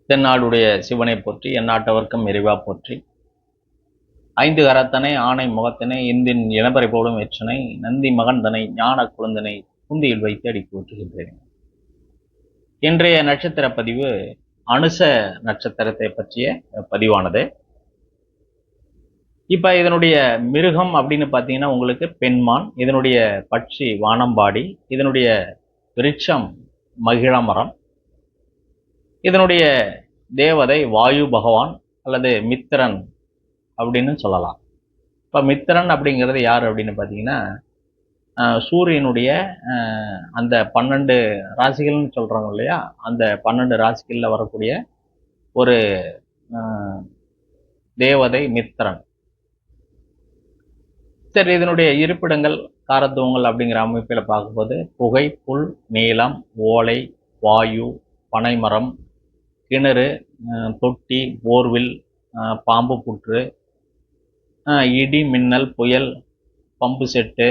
தென்னாடுடைய சிவனை போற்றி, எந்நாட்டவர்க்கும் இறைவா போற்றி. ஐந்து கரத்தனை ஆணை முகத்தினை இந்தின் இளம்பரை போலும் வெற்றனை நந்தி மகந்தனை ஞான குழந்தனை குந்தியில் வைத்து அடி போற்றுகின்றேன். இன்றைய நட்சத்திர பதிவு அனுச நட்சத்திரத்தை பற்றிய பதிவானது. இப்ப இதனுடைய மிருகம் அப்படின்னு பார்த்தீங்கன்னா உங்களுக்கு பெண்மான், இதனுடைய பட்சி வானம்பாடி, இதனுடைய விருட்சம் மகிழமரம், இதனுடைய தேவதை வாயு பகவான் அல்லது மித்திரன் அப்படின்னு சொல்லலாம். இப்போ மித்திரன் அப்படிங்கிறது யார் அப்படின்னு பார்த்தீங்கன்னா சூரியனுடைய அந்த 12 ராசிகள்னு சொல்கிறாங்க இல்லையா, அந்த 12 ராசிகளில் வரக்கூடிய ஒரு தேவதை மித்திரன். சரி, இதனுடைய இருப்பிடங்கள் காரத்துவங்கள் அப்படிங்கிற அமைப்பில் பார்க்கும்போது புகை, புல், நீளம், ஓலை, வாயு, பனைமரம், கிணறு, தொட்டி, போர்வில், பாம்பு புற்று, இடி மின்னல், புயல், பம்பு செட்டு,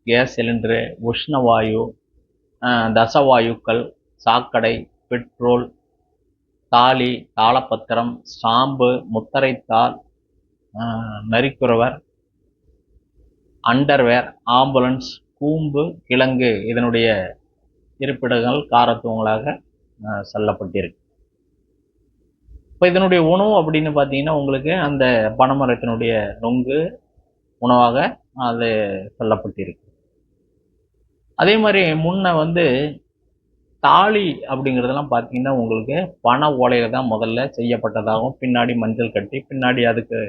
கேஸ் சிலிண்டரு, உஷ்ணவாயு, தசவாயுக்கள், சாக்கடை, பெட்ரோல், தாலி, தாளப்பத்திரம், ஸ்டாம்பு, முத்தரைத்தாள், நரிக்குறவர், அண்டர்வேர், ஆம்புலன்ஸ், கூம்பு, கிழங்கு இதனுடைய இருப்பிடங்கள் காரத்துவங்களாக சொல்லப்பட்டிருக்கு. இப்போ இதனுடைய உணவு அப்படின்னு பார்த்தீங்கன்னா உங்களுக்கு அந்த பனைமரத்தினுடைய நொங்கு உணவாக அது சொல்லப்பட்டிருக்கு. அதே மாதிரி முன்ன தாலி அப்படிங்கிறதெல்லாம் பார்த்தீங்கன்னா உங்களுக்கு பனை ஓலையில தான் முதல்ல செய்யப்பட்டதாகவும், பின்னாடி மஞ்சள் கட்டி, பின்னாடி அதுக்கு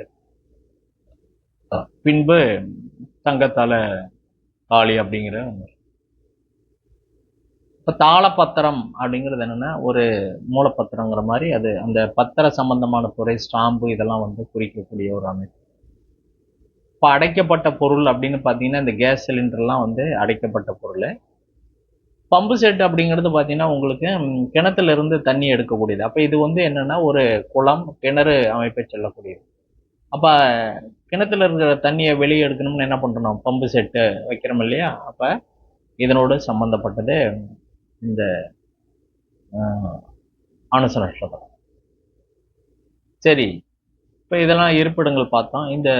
பின்பு தங்கத்தால தாலி அப்படிங்கிற. இப்போ தாளப்பத்திரம் அப்படிங்கிறது என்னன்னா ஒரு மூலப்பத்திரங்கிற மாதிரி, அது அந்த பத்திர சம்பந்தமான துறை, ஸ்டாம்பு இதெல்லாம் குறிக்கக்கூடிய ஒரு அமைப்பு. இப்போ அடைக்கப்பட்ட பொருள் அப்படின்னு பார்த்தீங்கன்னா இந்த கேஸ் சிலிண்டர்லாம் அடைக்கப்பட்ட பொருள். பம்பு செட் அப்படிங்கிறது பார்த்தீங்கன்னா உங்களுக்கு கிணத்துல இருந்து தண்ணி எடுக்கக்கூடியது. அப்போ இது என்னன்னா ஒரு குளம், கிணறு அமைப்பை சொல்லக்கூடியது. அப்போ கிணத்துல இருக்கிற தண்ணியை வெளியே எடுக்கணும்னு என்ன பண்ணுறோம், பம்பு செட்டு வைக்கிறோம் இல்லையா. அப்போ இதனோடு சம்பந்தப்பட்டது இந்த அனுச நட்சத்திரம். சரி, இப்போ இதெல்லாம் இருப்பிடங்கள் பார்த்தோம். இந்த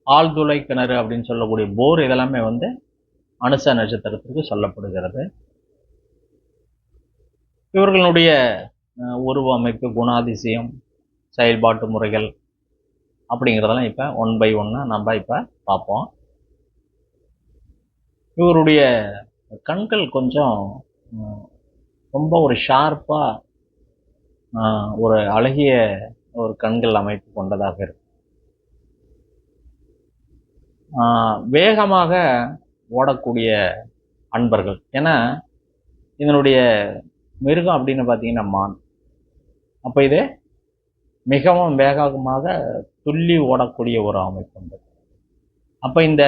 ஆழ்துளை கிணறு அப்படின்னு சொல்லக்கூடிய போர் இதெல்லாமே அனுச நட்சத்திரத்திற்கு சொல்லப்படுகிறது. இவர்களுடைய உருவ அமைப்பு, குணாதிசயம், செயல்பாட்டு முறைகள் அப்படிங்கிறதெல்லாம் இப்போ 1 by 1 நம்ம இப்போ பார்ப்போம். இவருடைய கண்கள் கொஞ்சம் ரொம்ப ஒரு ஷார்ப்பாக ஒரு அழகிய ஒரு கண்கள் அமைப்பு கொண்டதாக இருக்கு. வேகமாக ஓடக்கூடிய அன்பர்கள். ஏன்னா இதனுடைய மிருகம் அப்படின்னு பார்த்தீங்கன்னா மான். அப்போ இது மிகவும் வேகமாக துள்ளி ஓடக்கூடிய ஒரு அமைப்பு உண்டு. அப்போ இந்த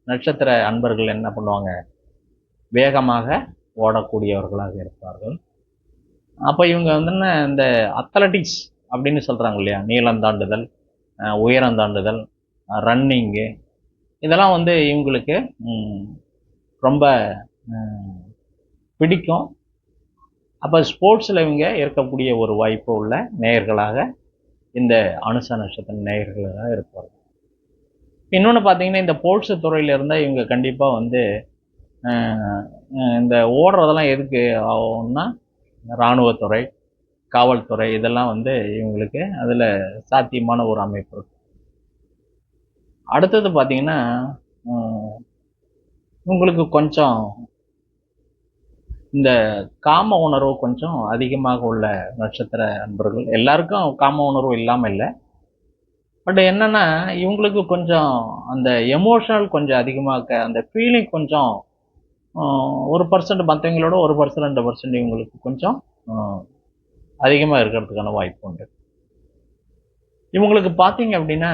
நட்சத்திர அன்பர்கள் என்ன பண்ணுவாங்க, வேகமாக ஓடக்கூடியவர்களாக இருப்பார்கள். அப்போ இவங்க இந்த அத்லட்டிக்ஸ் அப்படின்னு சொல்கிறாங்க இல்லையா, நீளம் தாண்டுதல், உயரம் தாண்டுதல், ரன்னிங்கு, இதெல்லாம் இவங்களுக்கு ரொம்ப பிடிக்கும். அப்போ ஸ்போர்ட்ஸில் இவங்க இருக்கக்கூடிய ஒரு வாய்ப்பு உள்ள நேயர்களாக இந்த அனுச நட்சத்திர நேயர்களாக இருப்பார்கள். இன்னொன்று பார்த்தீங்கன்னா இந்த போர்ட்ஸ் துறையில் இருந்தால் இவங்க கண்டிப்பாக இந்த ஓடுறதெல்லாம் எதுக்கு ஆகும்னா இராணுவத்துறை, காவல்துறை இதெல்லாம் இவங்களுக்கு அதில் சாத்தியமான ஒரு அமைப்பு இருக்கு. அடுத்தது பார்த்தீங்கன்னா உங்களுக்கு கொஞ்சம் இந்த காம உணர்வு கொஞ்சம் அதிகமாக உள்ள நட்சத்திர அன்பர்கள். எல்லாருக்கும் காம உணர்வு இல்லாமல் இல்லை, பட் என்னன்னா இவங்களுக்கு கொஞ்சம் அந்த எமோஷனல் கொஞ்சம் அதிகமாக, அந்த ஃபீலிங் கொஞ்சம் 1% மற்றவங்களோட 1% 2% இவங்களுக்கு கொஞ்சம் அதிகமாக இருக்கிறதுக்கான வாய்ப்பு உண்டு. இவங்களுக்கு பார்த்தீங்க அப்படின்னா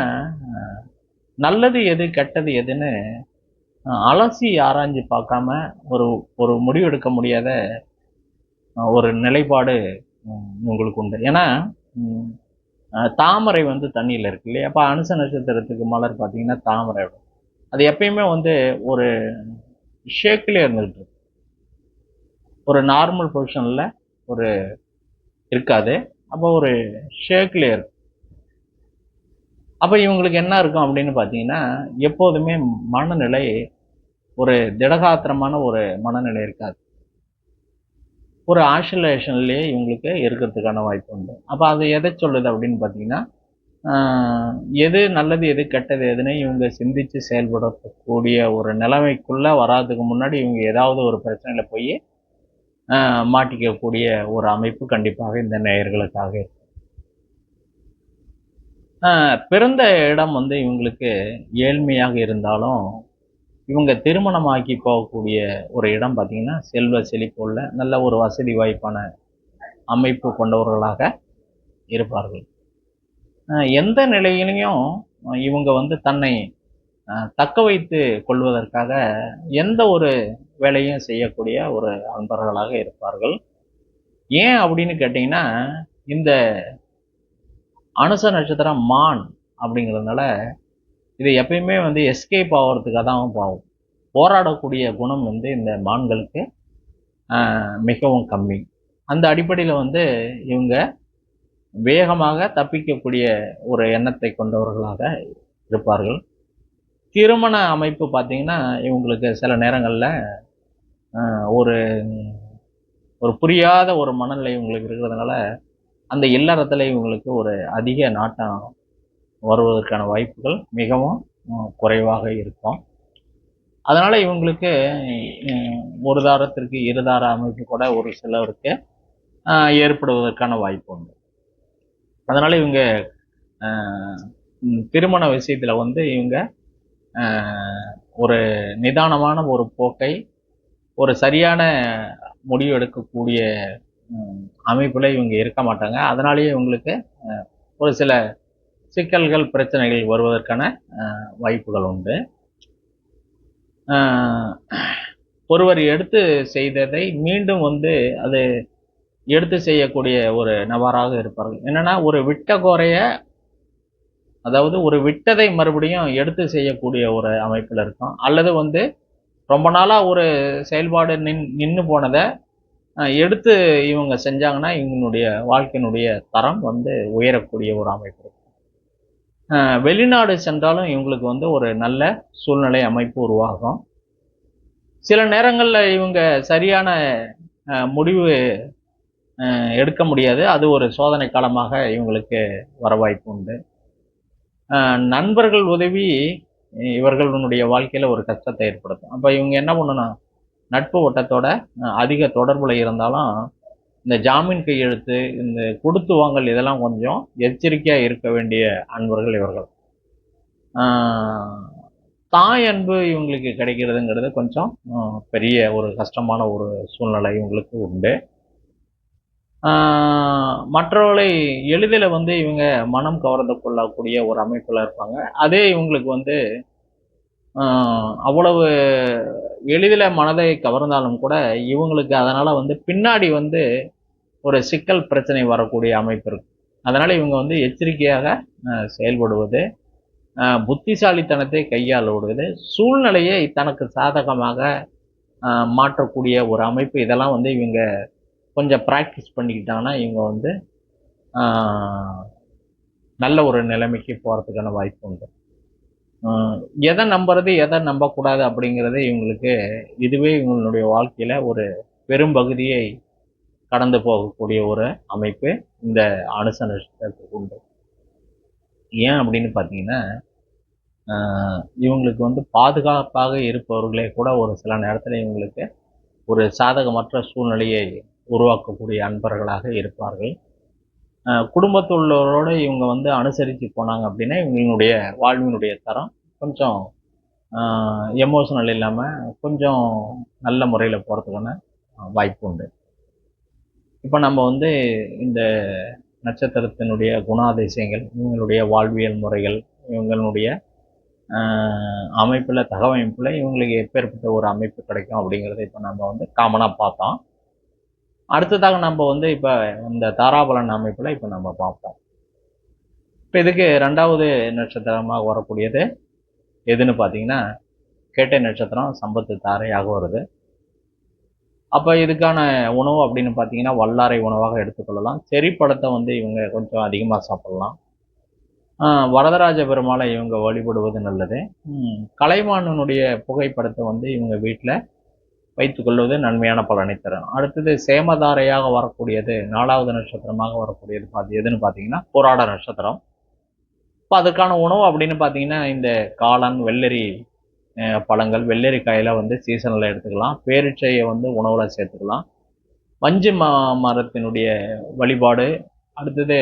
நல்லது எது கெட்டது எதுன்னு அலசி ஆராய்ஞ்சு பார்க்காம ஒரு ஒரு முடிவு எடுக்க முடியாத ஒரு நிலைப்பாடு உங்களுக்கு உண்டு. ஏன்னா தாமரை தண்ணியில் இருக்கு இல்லையா. அப்போ அனுச நட்சத்திரத்துக்கு மலர் பார்த்தீங்கன்னா தாமரை, அது எப்பயுமே ஒரு ஷேக்கிலே இருந்துகிட்டு இருக்கு, ஒரு நார்மல் பொசிஷனில் ஒரு இருக்காது. அப்போ ஒரு ஷேக்லேயே இருக்கும். அப்போ இவங்களுக்கு என்ன இருக்கும் அப்படின்னு பார்த்தீங்கன்னா, எப்போதுமே மனநிலை ஒரு திடகாத்திரமான ஒரு மனநிலை இருக்காது. ஒரு ஆசிலேஷன்லேயே இவங்களுக்கு இருக்கிறதுக்கான வாய்ப்பு உண்டு. அப்போ அது எதை சொல்லுது அப்படின்னு பார்த்தீங்கன்னா, எது நல்லது எது கெட்டது எதுன்னு இவங்க சிந்திச்சு செயல்படக்கூடிய ஒரு நிலைமைக்குள்ள வராதுக்கு முன்னாடி இவங்க ஏதாவது ஒரு பிரச்சனையில போய் மாட்டிக்கக்கூடிய ஒரு அமைப்பு கண்டிப்பாக இந்த நேயர்களுக்காக இருக்கு. பிறந்த இடம் வந்து இவங்களுக்கு ஏழ்மையாக இருந்தாலும் இவங்க திருமணமாக்கி போகக்கூடிய ஒரு இடம் பார்த்தீங்கன்னா செல்வ செழிப்புள்ள நல்ல ஒரு வசதி வாய்ப்பான அமைப்பு கொண்டவர்களாக இருப்பார்கள். எந்த நிலையிலையும் இவங்க வந்து தன்னை தக்க வைத்து கொள்வதற்காக எந்த ஒரு வேலையும் செய்யக்கூடிய ஒரு அன்பர்களாக இருப்பார்கள். ஏன் அப்படின்னு கேட்டிங்கன்னா, இந்த அனுச நட்சத்திரம் மான் அப்படிங்கிறதுனால இது எப்பயுமே வந்து எஸ்கேப் ஆகிறதுக்காக தான் போகும். போராடக்கூடிய குணம் வந்து இந்த மான்களுக்கு மிகவும் கம்மி. அந்த அடிப்படையில் வந்து இவங்க வேகமாக தப்பிக்கக்கூடிய ஒரு எண்ணத்தை கொண்டவர்களாக இருப்பார்கள். திருமண அமைப்பு பார்த்தீங்கன்னா இவங்களுக்கு சில நேரங்களில் ஒரு ஒரு புரியாத ஒரு மனநிலை இவங்களுக்கு இருக்கிறதுனால அந்த இல்லறத்தில் இவங்களுக்கு ஒரு அதிக நாட்டம் வருவதற்கான வாய்ப்புகள் மிகவும் குறைவாக இருக்கும். அதனால் இவங்களுக்கு ஒரு தாரத்திற்கு இருதார அமைப்பு கூட ஒரு சிலருக்கு ஏற்படுவதற்கான வாய்ப்பு உண்டு. அதனால் இவங்க திருமண விஷயத்தில் வந்து இவங்க ஒரு நிதானமான ஒரு போக்கை ஒரு சரியான முடிவு எடுக்கக்கூடிய அமைப்பில் இவங்க இருக்க மாட்டாங்க. அதனாலேயே இவங்களுக்கு ஒரு சில சிக்கல்கள் பிரச்சனைகள் வருவதற்கான வாய்ப்புகள் உண்டு. ஒருவர் எடுத்து செய்ததை மீண்டும் வந்து அது எடுத்து செய்யக்கூடிய ஒரு நபராக இருப்பார்கள். என்னன்னா ஒரு விட்ட குறைய அதாவது ஒரு விட்டதை மறுபடியும் எடுத்து செய்யக்கூடிய ஒரு அமைப்பில் இருக்கும். அல்லது வந்து ரொம்ப நாளாக ஒரு செயல்பாடு நின்று போனதை எடுத்து இவங்க செஞ்சாங்கன்னா இவங்களுடைய வாழ்க்கையினுடைய தரம் வந்து உயரக்கூடிய ஒரு அமைப்பு இருக்கும். வெளிநாடு சென்றாலும் இவங்களுக்கு வந்து ஒரு நல்ல சூழ்நிலை அமைப்பு உருவாகும். சில நேரங்களில் இவங்க சரியான முடிவு எடுக்க முடியாது. அது ஒரு சோதனை காலமாக இவங்களுக்கு வர வாய்ப்பு உண்டு. நண்பர்கள் உதவி இவர்களுடைய வாழ்க்கையில் ஒரு கஷ்டத்தை ஏற்படுத்தும். அப்போ இவங்க என்ன பண்ணணும், நட்பு வட்டத்தோட அதிக தொடர்புல இருந்தாலும் இந்த ஜாமீன் கையெழுத்து இந்த கொடுத்து வாங்கல் இதெல்லாம் கொஞ்சம் எச்சரிக்கையாக இருக்க வேண்டிய அன்பர்கள் இவர்கள். தாய் அன்பு இவங்களுக்கு கிடைக்கிறதுங்கிறது கொஞ்சம் பெரிய ஒரு கஷ்டமான ஒரு சூழ்நிலை இவங்களுக்கு உண்டு. மற்றவர்களை எளிதில் வந்து இவங்க மனம் கவர்ந்து கொள்ளக்கூடிய ஒரு அமைப்பில் இருப்பாங்க. அதே இவங்களுக்கு வந்து அவ்வளவு எளிதில் மனதை கவர்ந்தாலும் கூட இவங்களுக்கு அதனால் வந்து பின்னாடி வந்து ஒரு சிக்கல் பிரச்சனை வரக்கூடிய அமைப்பு இருக்கு. அதனால் இவங்க வந்து எச்சரிக்கையாக செயல்படுவது, புத்திசாலித்தனத்தை கையாளுவது, சூழ்நிலையை தனக்கு சாதகமாக மாற்றக்கூடிய ஒரு அமைப்பு, இதெல்லாம் வந்து இவங்க கொஞ்சம் ப்ராக்டிஸ் பண்ணிக்கிட்டாங்கன்னா இவங்க வந்து நல்ல ஒரு நிலைமைக்கு போகிறதுக்கான வாய்ப்பு உண்டு. எதை நம்புறது எதை நம்பக்கூடாது அப்படிங்கிறது இவங்களுக்கு இதுவே இவங்களுடைய வாழ்க்கையில் ஒரு பெரும்பகுதியை கடந்து போகக்கூடிய ஒரு அமைப்பு இந்த அனுச நட்சத்திரத்துக்கு உண்டு. ஏன் அப்படின்னு பார்த்தீங்கன்னா இவங்களுக்கு வந்து பாதுகாப்பாக இருப்பவர்களே கூட ஒரு சில நேரத்தில் இவங்களுக்கு ஒரு சாதகமற்ற சூழ்நிலையை உருவாக்கக்கூடிய அன்பர்களாக இருப்பார்கள். குடும்பத்துள்ளவரோடு இவங்க வந்து அனுசரித்து போனாங்க அப்படின்னா இவங்களுடைய வாழ்வினுடைய தரம் கொஞ்சம் எமோஷனல் இல்லாமல் கொஞ்சம் நல்ல முறையில் போகிறதுக்கான வாய்ப்பு உண்டு. இப்போ நம்ம வந்து இந்த நட்சத்திரத்தினுடைய குணாதிசயங்கள், இவங்களுடைய வாழ்வியல் முறைகள், இவங்களுடைய அமைப்பில் தகவமைப்பில் இவங்களுக்கு எப்பேற்பட்ட ஒரு அமைப்பு கிடைக்கும் அப்படிங்கிறத இப்போ நம்ம வந்து காமனாக பார்த்தோம். அடுத்ததாக நம்ம வந்து இப்போ இந்த தாராபலன் அமைப்பில் இப்போ நம்ம பார்ப்போம். இப்போ இதுக்கு 2வது நட்சத்திரமாக வரக்கூடியது எதுன்னு பார்த்தீங்கன்னா கேட்டை நட்சத்திரம் சம்பத்து தாரையாக வருது. அப்போ இதுக்கான உணவு அப்படின்னு பார்த்தீங்கன்னா வல்லாரை உணவாக எடுத்துக்கொள்ளலாம். செரி பழத்தை வந்து இவங்க கொஞ்சம் அதிகமாக சாப்பிடலாம். வரதராஜ பெருமாளை இவங்க வழிபடுவது நல்லது. கலைவாணனுடைய புகைப்படத்தை வந்து இவங்க வீட்டில் வைத்துக்கொள்வது நன்மையான பலனை தரும். அடுத்தது சேமதாரையாக வரக்கூடியது 4வது நட்சத்திரமாக வரக்கூடியது எதுன்னு பார்த்தீங்கன்னா போராட நட்சத்திரம். இப்போ அதுக்கான உணவு அப்படின்னு பார்த்தீங்கன்னா இந்த காளான், வெள்ளரி பழங்கள், வெள்ளரிக்காயில் வந்து சீசனில் எடுத்துக்கலாம். பேரிச்சையை வந்து உணவில் சேர்த்துக்கலாம். வஞ்சி மரத்தினுடைய வழிபாடு, அடுத்தது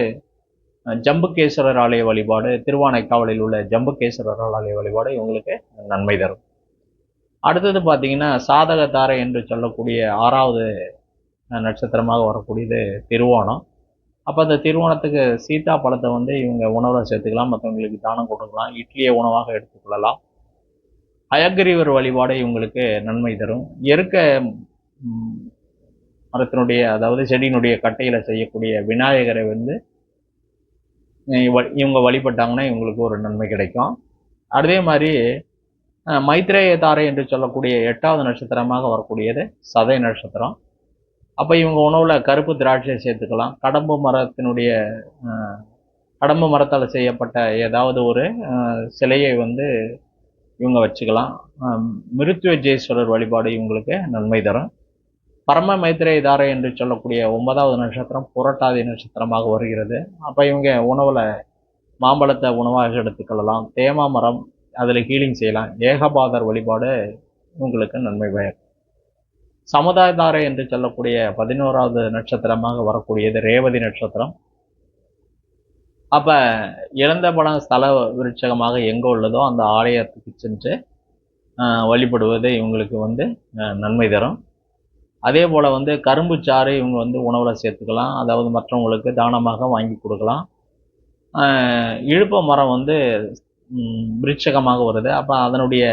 ஜம்புகேஸ்வரர் ஆலய வழிபாடு, திருவானைக்காவலில் உள்ள ஜம்புகேஸ்வரர் ஆலய வழிபாடு இவங்களுக்கு நன்மை தரும். அடுத்தது பார்த்தீங்கன்னா சாதக தாரை என்று சொல்லக்கூடிய 6வது நட்சத்திரமாக வரக்கூடியது திருவோணம். அப்போ அந்த திருவோணத்துக்கு சீதா பழத்தை வந்து இவங்க உணவில் சேர்த்துக்கலாம், மற்றவங்களுக்கு தானம் கொடுக்கலாம், இட்லியை உணவாக எடுத்துக்கொள்ளலாம். அயக்கிரிவர் வழிபாடு இவங்களுக்கு நன்மை தரும். எருக்க மரத்தினுடைய அதாவது செடியினுடைய கட்டையில் செய்யக்கூடிய விநாயகரை வந்து இவங்க வழிபட்டாங்கன்னா இவங்களுக்கு ஒரு நன்மை கிடைக்கும். அதே மாதிரி மைத்ரேய தாரை என்று சொல்லக்கூடிய 8வது நட்சத்திரமாக வரக்கூடியது சதய நட்சத்திரம். அப்போ இவங்க உணவில் கருப்பு திராட்சையை சேர்த்துக்கலாம். கடம்பு மரத்தால் செய்யப்பட்ட ஏதாவது ஒரு சிலையை வந்து இவங்க வச்சுக்கலாம். மிருத்யுஜேஸ்வரர் வழிபாடு இவங்களுக்கு நன்மை தரும். பரம மைத்ரேய தாரை என்று சொல்லக்கூடிய 9வது நட்சத்திரம் புரட்டாதி நட்சத்திரமாக வருகிறது. அப்போ இவங்க உணவில் மாம்பழத்தை உணவாக எடுத்துக்கொள்ளலாம். தேமா மரம், அதில் ஹீலிங் செய்யலாம். ஏகபாதர் வழிபாடு உங்களுக்கு நன்மை பயக்கும். சமுதாயதாரை என்று சொல்லக்கூடிய 11வது நட்சத்திரமாக வரக்கூடியது ரேவதி நட்சத்திரம். அப்போ இழந்த பழம் ஸ்தல விருட்சகமாக எங்கே உள்ளதோ அந்த ஆலயத்துக்கு சென்று வழிபடுவது இவங்களுக்கு வந்து நன்மை தரும். அதே போல் வந்து கரும்பு சாறு இவங்க வந்து உணவில் சேர்த்துக்கலாம், அதாவது மற்றவங்களுக்கு தானமாக வாங்கி கொடுக்கலாம். இழுப்ப மரம் வந்து விருட்சகமாக வருது. அப்போ அதனுடைய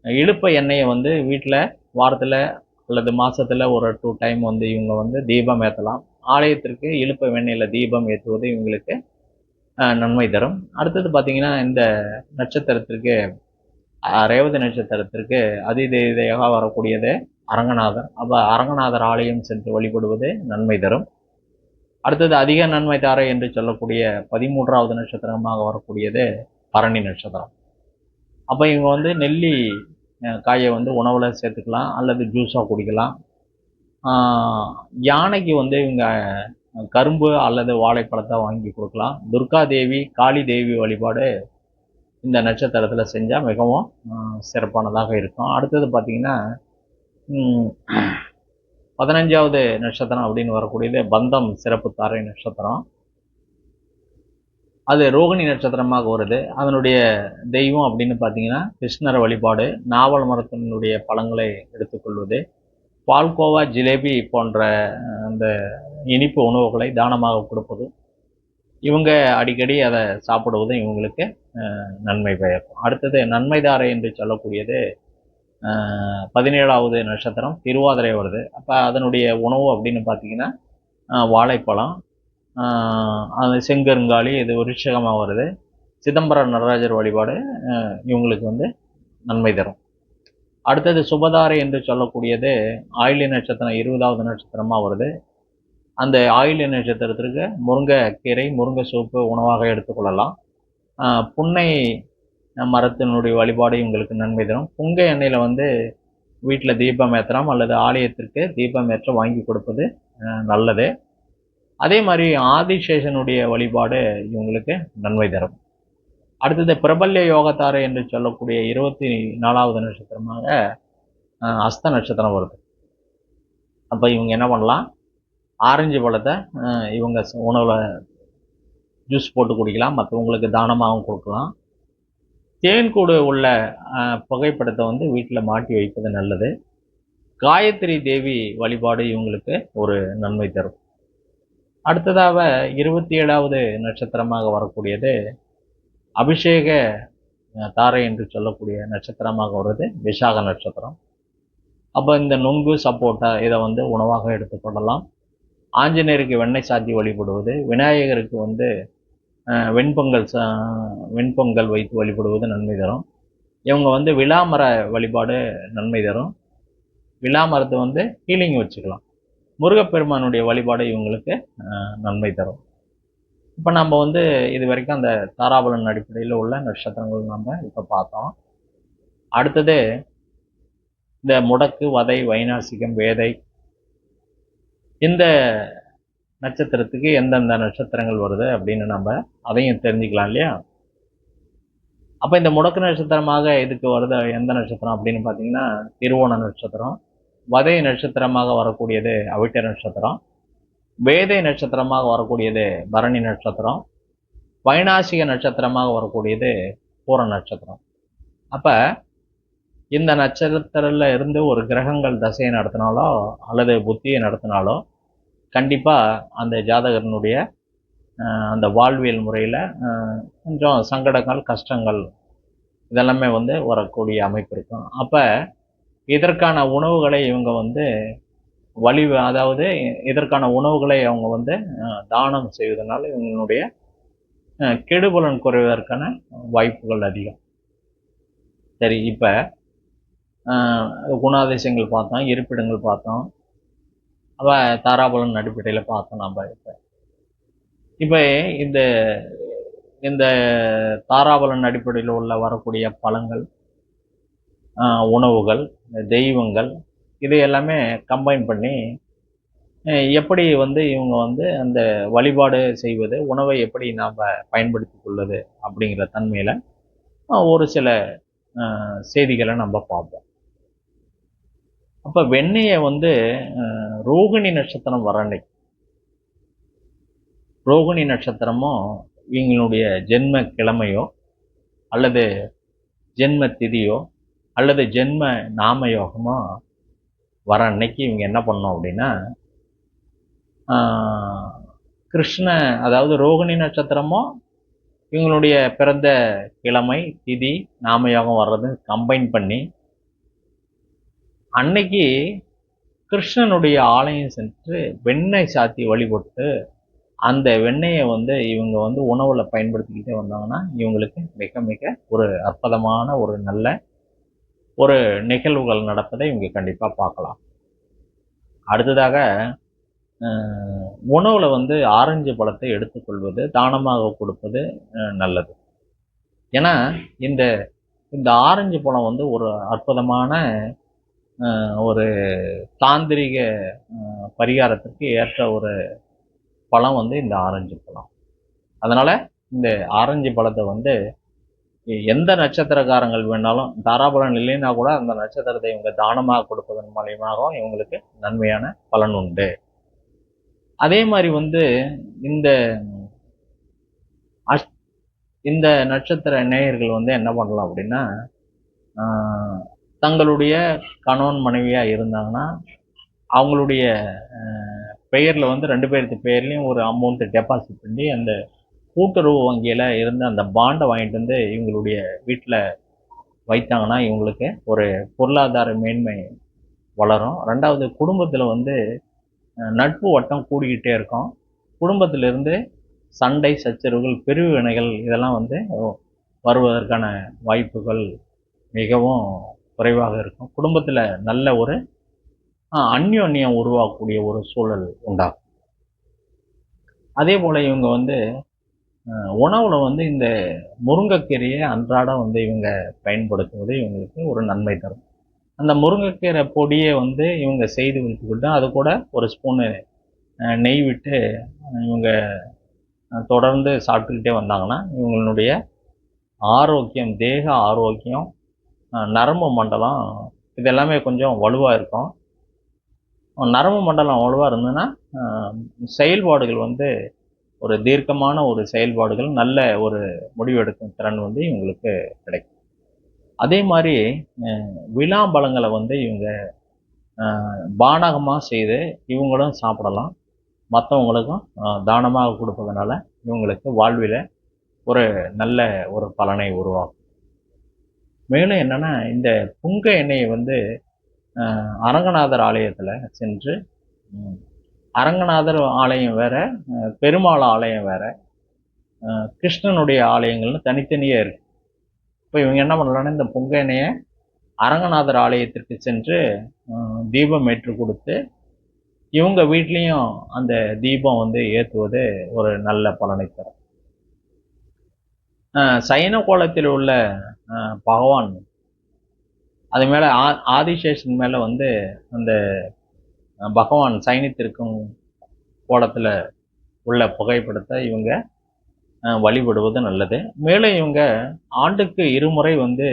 இழுப்ப எண்ணெயை வந்து வீட்டில் வாரத்தில் அல்லது மாதத்தில் ஒரு 2 டைம் வந்து இவங்க வந்து தீபம் ஏற்றலாம். ஆலயத்திற்கு இழுப்ப வெண்ணெயில் தீபம் ஏற்றுவது இவங்களுக்கு நன்மை தரும். அடுத்தது பார்த்திங்கன்னா இந்த நட்சத்திரத்திற்கு ரேவதி நட்சத்திரத்திற்கு அதிதேவதையாக வரக்கூடியது அரங்கநாதர். அப்போ அரங்கநாதர் ஆலயம் சென்று வழிபடுவது நன்மை தரும். அடுத்தது அதிக நன்மை தாரை என்று சொல்லக்கூடிய 13வது நட்சத்திரமாக வரக்கூடியது பரணி நட்சத்திரம். அப்போ இவங்க வந்து நெல்லி காயை வந்து உணவில் சேர்த்துக்கலாம் அல்லது ஜூஸாக குடிக்கலாம். யானைக்கு வந்து இவங்க கரும்பு அல்லது வாழைப்பழத்தை வாங்கி கொடுக்கலாம். துர்கா தேவி, காளி தேவி வழிபாடு இந்த நட்சத்திரத்தில் செஞ்சால் மிகவும் சிறப்பானதாக இருக்கும். அடுத்தது பார்த்திங்கன்னா 15வது நட்சத்திரம் அப்படின்னு வரக்கூடியது பந்தம் சிறப்பு தாரை நட்சத்திரம். அது ரோகிணி நட்சத்திரமாக வருது. அதனுடைய தெய்வம் அப்படின்னு பார்த்தீங்கன்னா கிருஷ்ணர வழிபாடு, நாவல் மரத்தினுடைய பழங்களை எடுத்துக்கொள்வது, பால்கோவா, ஜிலேபி போன்ற அந்த இனிப்பு உணவுகளை தானமாக கொடுப்பது, இவங்க அடிக்கடி அதை சாப்பிடுவது இவங்களுக்கு நன்மை பயக்கும். அடுத்தது நன்மைதாரை என்று சொல்லக்கூடியது 17வது நட்சத்திரம் திருவாதிரை வருது. அப்போ அதனுடைய உணவு அப்படின்னு பார்த்தீங்கன்னா வாழைப்பழம், அது செங்கருங்காலி, இது விருட்சகமாக வருது. சிதம்பரம் நடராஜர் வழிபாடு இவங்களுக்கு வந்து நன்மை தரும். அடுத்தது சுபதாரை என்று சொல்லக்கூடியது ஆயில்ய நட்சத்திரம் 20வது நட்சத்திரமாக வருது. அந்த ஆயில்ய நட்சத்திரத்திற்கு முருங்கைக்கீரை, முருங்கை சூப்பு உணவாக எடுத்துக்கொள்ளலாம். புன்னை மரத்தினுடைய வழிபாடு இவங்களுக்கு நன்மை தரும். புங்கை எண்ணெயில் வந்து வீட்டில் தீபம் ஏற்றலாம் அல்லது ஆலயத்திற்கு தீபம் ஏற்ற வாங்கி கொடுப்பது நல்லது. அதே மாதிரி ஆதிசேஷனுடைய வழிபாடு இவங்களுக்கு நன்மை தரும். அடுத்தது பிரபல்ய யோகத்தாரை என்று சொல்லக்கூடிய 24வது நட்சத்திரமாக அஸ்த நட்சத்திரம் வருது. அப்போ இவங்க என்ன பண்ணலாம், ஆரஞ்சு பழத்தை இவங்க உணவில் ஜூஸ் போட்டு குடிக்கலாம், மற்றவங்களுக்கு தானமாகவும் கொடுக்கலாம். தேன்கூடு உள்ள புகைப்படத்தை வந்து வீட்டில் மாட்டி வைப்பது நல்லது. காயத்ரி தேவி வழிபாடு இவங்களுக்கு ஒரு நன்மை தரும். அடுத்ததாக 27வது நட்சத்திரமாக வரக்கூடியது அபிஷேக தாரை என்று சொல்லக்கூடிய நட்சத்திரமாக வருது விசாக நட்சத்திரம். அப்போ இந்த நுங்கு, சப்போட்டா இதை வந்து உணவாக எடுத்துக்கொள்ளலாம். ஆஞ்சநேயருக்கு வெண்ணெய் சாத்தி வழிபடுவது, விநாயகருக்கு வந்து வெண்பொங்கல் வைத்து வழிபடுவது நன்மை தரும். இவங்க வந்து விளாமர வழிபாடு நன்மை தரும். விலா மரத்தை வந்து ஹீலிங் வச்சுக்கலாம். முருகப்பெருமானுடைய வழிபாடு இவங்களுக்கு நன்மை தரும். இப்போ நம்ம வந்து இது வரைக்கும் அந்த தாராபலன் அடிப்படையில் உள்ள நட்சத்திரங்கள் நம்ம இப்போ பார்த்தோம். அடுத்தது இந்த முடக்கு, வதை, வைநாசிகம், வேதை, இந்த நட்சத்திரத்துக்கு எந்தெந்த நட்சத்திரங்கள் வருது அப்படின்னு நம்ம அதையும் தெரிஞ்சுக்கலாம் இல்லையா? அப்போ இந்த முடக்கு நட்சத்திரமாக இதுக்கு வருது எந்த நட்சத்திரம் அப்படின்னு பார்த்தீங்கன்னா திருவோண நட்சத்திரம். வதை நட்சத்திரமாக வரக்கூடியது அவிட்ட நட்சத்திரம். வேதை நட்சத்திரமாக வரக்கூடியது பரணி நட்சத்திரம். வைநாசிக நட்சத்திரமாக வரக்கூடியது பூர நட்சத்திரம். அப்போ இந்த நட்சத்திரத்தில் இருந்து ஒரு கிரகங்கள் தசையை நடத்தினாலோ அல்லது புத்தியை நடத்தினாலோ கண்டிப்பாக அந்த ஜாதகத்தினுடைய அந்த வாழ்வியல் முறையில் கொஞ்சம் சங்கடங்கள், கஷ்டங்கள் இதெல்லாமே வந்து வரக்கூடிய அமைப்பு இருக்கும். அப்போ இதற்கான உணவுகளை இவங்க வந்து அதாவது இதற்கான உணவுகளை அவங்க வந்து தானம் செய்வதனால இவங்களுடைய கெடுபலன் குறைவதற்கான வாய்ப்புகள் அதிகம். சரி, இப்போ குணாதிசயங்கள் பார்த்தோம், இருப்பிடங்கள் பார்த்தோம், அப்போ தாராபலன் அடிப்படையில் பார்த்தோம் நம்ம. இப்போ இந்த இந்த தாராபலன் அடிப்படையில் உள்ள வரக்கூடிய பழங்கள், உணவுகள், தெய்வங்கள், இது எல்லாமே கம்பைன் பண்ணி எப்படி வந்து இவங்க வந்து அந்த வழிபாடு செய்வது, உணவை எப்படி நாம் பயன்படுத்தி கொள்வது அப்படிங்கிற தன்மையில் ஒரு சில செய்திகளை நம்ம பார்ப்போம். அப்போ வெண்ணெயை வந்து ரோகிணி நட்சத்திரம் வர அன்னைக்கு, ரோகிணி நட்சத்திரமும் இவங்களுடைய ஜென்ம கிழமையோ அல்லது ஜென்ம திதியோ அல்லது ஜென்ம நாம யோகமோ வர அன்னைக்கு இவங்க என்ன பண்ணோம் அப்படின்னா கிருஷ்ண, அதாவது ரோகிணி நட்சத்திரமும் இவங்களுடைய பிறந்த கிழமை, திதி, நாமயோகம் வர்றது கம்பைன் பண்ணி அன்னைக்கு கிருஷ்ணனுடைய ஆலயம் சென்று வெண்ணெய் சாத்தி வழிபட்டு அந்த வெண்ணெயை வந்து இவங்க வந்து உணவுல பயன்படுத்திக்கிட்டே வந்தாங்கன்னா இவங்களுக்கு மிக மிக ஒரு அற்புதமான ஒரு நல்ல ஒரு நிகழ்வுகள் நடப்பதை இவங்க கண்டிப்பாக பார்க்கலாம். அடுத்ததாக உணவுல வந்து ஆரஞ்சு பழத்தை எடுத்துக்கொள்வது, தானமாக கொடுப்பது நல்லது. ஏன்னா இந்த இந்த ஆரஞ்சு பழம் வந்து ஒரு அற்புதமான ஒரு தாந்திரிக பரிகாரத்திற்கு ஏற்ற ஒரு பழம் வந்து இந்த ஆரஞ்சு பழம். அதனால இந்த ஆரஞ்சு பழத்தை வந்து எந்த நட்சத்திரக்காரங்கள் வேணாலும், தாராபலன் இல்லைன்னா கூட அந்த நட்சத்திரத்தை இவங்க தானமாக கொடுப்பதன் மூலியமாக இவங்களுக்கு நன்மையான பலன் உண்டு. அதே மாதிரி வந்து இந்த இந்த நட்சத்திர நேயர்கள் வந்து என்ன பண்ணலாம் அப்படின்னா தங்களுடைய கணவன் மனைவியா இருந்தாங்கன்னா அவங்களுடைய பெயர்ல வந்து 2 பேருக்கு பெயர்லையும் ஒரு அமௌண்ட் டெபாசிட் பண்ணி அந்த கூட்டுறவு வங்கியில இருந்து அந்த பாண்டை வாங்கிட்டு வந்து இவங்களுடைய வீட்டில் வைத்தாங்கன்னா இவங்களுக்கு ஒரு பொருளாதார மேன்மை வளரும். 2வது, குடும்பத்தில் வந்து நட்பு வட்டம் கூடிக்கிட்டே இருக்கும். குடும்பத்திலிருந்து சண்டை, சச்சரவுகள், பிரிவினைகள் இதெல்லாம் வந்து வருவதற்கான வாய்ப்புகள் மிகவும் குறைவாக இருக்கும். குடும்பத்தில் நல்ல ஒரு அந்யோன்யம் உருவாக்கக்கூடிய ஒரு சூழல் உண்டாகும். அதே போல் இவங்க வந்து உணவுல வந்து இந்த முருங்கைக்கீரையை அன்றாடம் வந்து இவங்க பயன்படுத்துவது இவங்களுக்கு ஒரு நன்மை தரும். அந்த முருங்கைக்கீரை பொடியை வந்து இவங்க செய்து வைத்துக்கிட்டு அது கூட ஒரு ஸ்பூனு நெய் விட்டு இவங்க தொடர்ந்து சாப்பிட்டுக்கிட்டே வந்தாங்கன்னா இவங்களுடைய ஆரோக்கியம், தேக ஆரோக்கியம், நரம்பு மண்டலம் இதெல்லாமே கொஞ்சம் வலுவாக இருக்கும். நரம்பு மண்டலம் வலுவாக இருந்ததுன்னா செயல்பாடுகள் வந்து ஒரு தீர்க்கமான ஒரு செயல்பாடுகள், நல்ல ஒரு முடிவெடுக்கும் திறன் வந்து இவங்களுக்கு கிடைக்கும். அதே மாதிரி விளாம்பழங்களை வந்து இவங்க பானகமாக செய்து இவங்களும் சாப்பிடலாம், மற்றவங்களுக்கும் தானமாக கொடுப்பதனால இவங்களுக்கு வாழ்வில் ஒரு நல்ல ஒரு பலனை உருவாகும். மேலும் என்னென்னா இந்த புங்க எண்ணெயை வந்து அரங்கநாதர் ஆலயத்தில் சென்று, அரங்கநாதர் ஆலயம் வேற, பெருமாள் ஆலயம் வேற, கிருஷ்ணனுடைய ஆலயங்கள்னு தனித்தனியாக இருக்கு. இப்போ இவங்க என்ன பண்ணலான்னா இந்த புங்க எண்ணெயை அரங்கநாதர் ஆலயத்திற்கு சென்று தீபம் ஏற்று கொடுத்து இவங்க வீட்லேயும் அந்த தீபம் வந்து ஏற்றுவது ஒரு நல்ல பலனை தரும். சயன கோலத்தில் உள்ள பகவான் அது மேலே ஆதிசேஷன் மேலே வந்து அந்த பகவான் சயனித்திருக்கும் கோலத்தில் உள்ள புகைப்படத்தை இவங்க வழிபடுவது நல்லது. மேலும் இவங்க ஆண்டுக்கு இருமுறை வந்து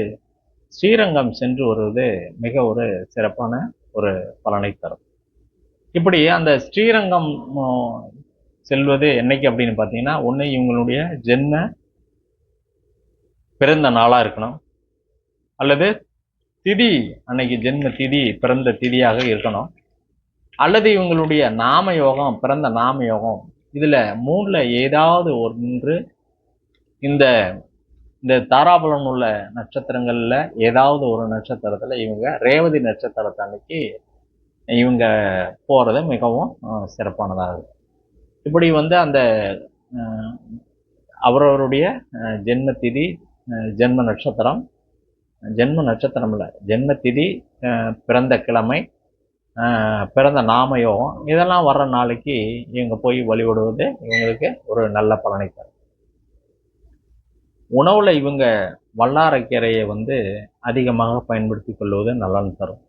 ஸ்ரீரங்கம் சென்று வருவது மிக ஒரு சிறப்பான ஒரு பலனை தரும். இப்படி அந்த ஸ்ரீரங்கம் செல்வது என்னைக்கு அப்படின்னு பார்த்தீங்கன்னா, ஒன்று இவங்களுடைய ஜென்ம பிறந்த நாளாக இருக்கணும், அல்லது திதி அன்னைக்கு ஜென்ம திதி பிறந்த திதியாக இருக்கணும், அல்லது இவங்களுடைய நாம யோகம் பிறந்த நாம யோகம் இதில் மூணில் ஏதாவது ஒன்று இந்த இந்த தாராபலம் உள்ள நட்சத்திரங்களில் ஏதாவது ஒரு நட்சத்திரத்தில் இவங்க ரேவதி நட்சத்திரத்தை அன்னைக்கு இவங்க போகிறது மிகவும் சிறப்பானதாக இருக்கும். இப்படி வந்து அந்த அவரவருடைய ஜென்ம திதி ஜென்ம நட்சத்திரம் இல்லை ஜென்ம திதி பிறந்த கிழமை பிறந்த நாமயோகம் இதெல்லாம் வர்ற நாளைக்கு இவங்க போய் வழிபடுவது இவங்களுக்கு ஒரு நல்ல பலனை தரும். உணவில் இவங்க வல்லாரைக்கீரையை வந்து அதிகமாக பயன்படுத்தி கொள்வது நலன் தரும்.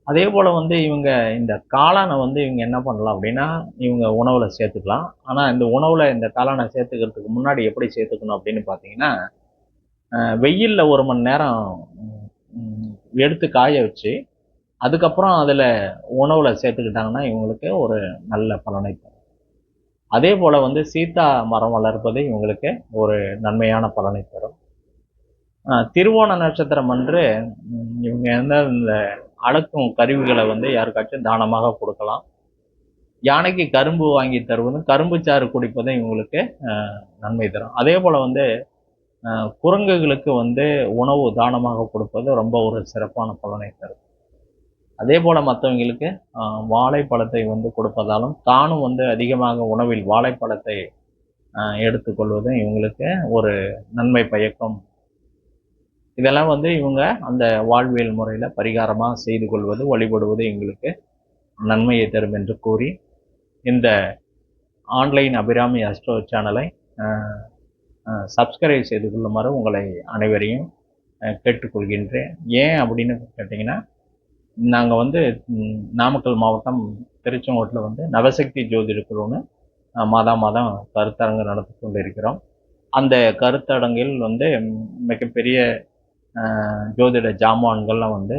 அதே போல் வந்து இவங்க இந்த காளானை வந்து இவங்க என்ன பண்ணலாம் அப்படின்னா இவங்க உணவில் சேர்த்துக்கலாம். ஆனால் இந்த உணவில் இந்த காளானை சேர்த்துக்கிறதுக்கு முன்னாடி எப்படி சேர்த்துக்கணும் அப்படின்னு பார்த்தீங்கன்னா, வெயிலில் 1 மணி நேரம் எடுத்து காய வச்சு அதுக்கப்புறம் அதில் உணவில் சேர்த்துக்கிட்டாங்கன்னா இவங்களுக்கு ஒரு நல்ல பலனை தரும். அதே போல் வந்து சீத்தா மரம் வளர்ப்பது இவங்களுக்கு ஒரு நன்மையான பலனை தரும். திருவோண நட்சத்திரம் அன்று இவங்க இந்த அளக்கும் கருவிகளை வந்து யாருக்காச்சும் தானமாக கொடுக்கலாம். யானைக்கு கரும்பு வாங்கி தருவதும் கரும்பு சாறு குடிப்பதும் இவங்களுக்கு நன்மை தரும். அதே போல் வந்து குரங்குகளுக்கு வந்து உணவு தானமாக கொடுப்பது ரொம்ப ஒரு சிறப்பான பலனை தரும். அதே போல் மற்றவங்களுக்கு வாழைப்பழத்தை வந்து கொடுப்பதாலும் தானும் வந்து அதிகமாக உணவில் வாழைப்பழத்தை எடுத்துக்கொள்வதும் இவங்களுக்கு ஒரு நன்மை பயக்கும். இதெல்லாம் வந்து இவங்க அந்த வாழ்வியல் முறையில் பரிகாரமாக செய்து கொள்வது வழிபடுவது எங்களுக்கு நன்மையை தரும் என்று கூறி இந்த ஆன்லைன் அபிராமி அஸ்ட்ரோ சேனலை சப்ஸ்கிரைப் செய்து கொள்ளுமாறு உங்களை அனைவரையும் கேட்டுக்கொள்கின்றேன். ஏன் அப்படின்னு கேட்டிங்கன்னா, நாங்கள் வந்து நாமக்கல் மாவட்டம் திருச்செங்கோட்டில் வந்து நவசக்தி ஜோதிட குழுன்னு மாதம் கருத்தரங்கு நடத்தி கொண்டு இருக்கிறோம். அந்த கருத்தரங்கில் வந்து மிகப்பெரிய ஜோதிட ஜாமான்கள்லாம் வந்து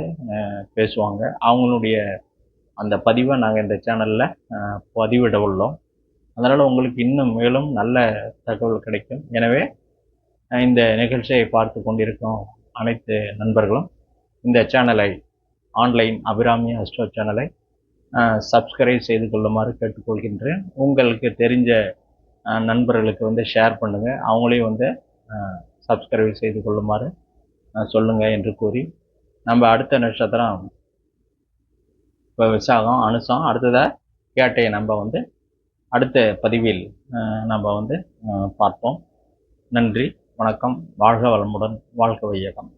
பேசுவாங்க. அவங்களுடைய அந்த பதிவை நாங்கள் இந்த சேனலில் பதிவிட உள்ளோம். அதனால் உங்களுக்கு இன்னும் மேலும் நல்ல தகவல் கிடைக்கும். எனவே இந்த நிகழ்ச்சியை பார்த்து கொண்டிருக்கும் அனைத்து நண்பர்களும் இந்த சேனலை ஆன்லைன் அபிராமி அஸ்ட்ரோ சேனலை சப்ஸ்கிரைப் செய்து கொள்ளுமாறு கேட்டுக்கொள்கின்றேன். உங்களுக்கு தெரிஞ்ச நண்பர்களுக்கு வந்து ஷேர் பண்ணுங்கள், அவங்களையும் வந்து சப்ஸ்கிரைப் செய்து கொள்ளுமாறு சொல்லுங்கள் என்று கூறி நம்ம அடுத்த நட்சத்திரம் இப்போ விசாகம் அனுசம் அடுத்ததாக கேட்டையை நம்ம வந்து அடுத்த பதிவில் நம்ம வந்து பார்ப்போம். நன்றி, வணக்கம், வாழ்க வளமுடன், வாழ்க வையகம்.